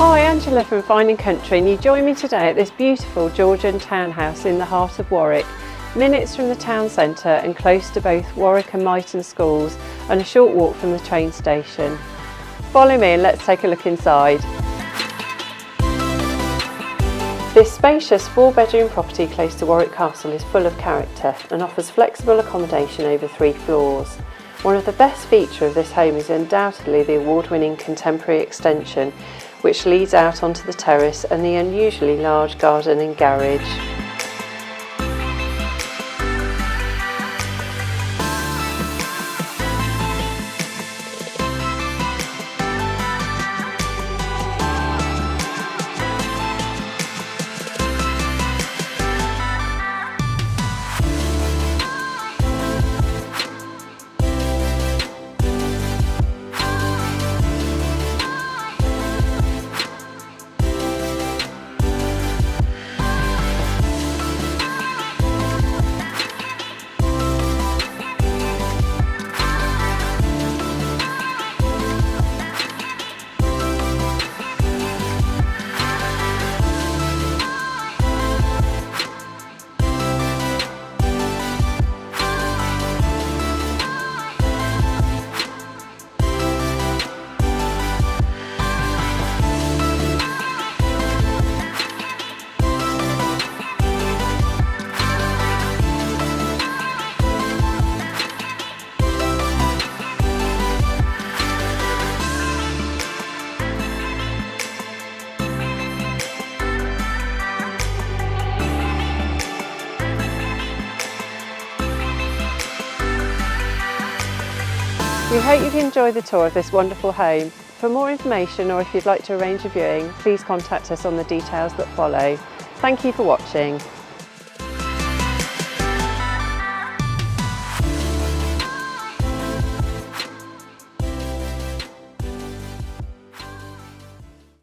Hi, Angela from Fine & Country, and you join me today at this beautiful Georgian townhouse in the heart of Warwick, minutes from the town centre and close to both Warwick and Myton schools, and a short walk from the train station. Follow me and let's take a look inside. This spacious 4-bedroom property close to Warwick Castle is full of character and offers flexible accommodation over 3 floors. One of the best features of this home is undoubtedly the award-winning contemporary extension, which leads out onto the terrace, and the unusually large garden and garage. We hope you've enjoyed the tour of this wonderful home. For more information, or if you'd like to arrange a viewing, please contact us on the details that follow. Thank you for watching.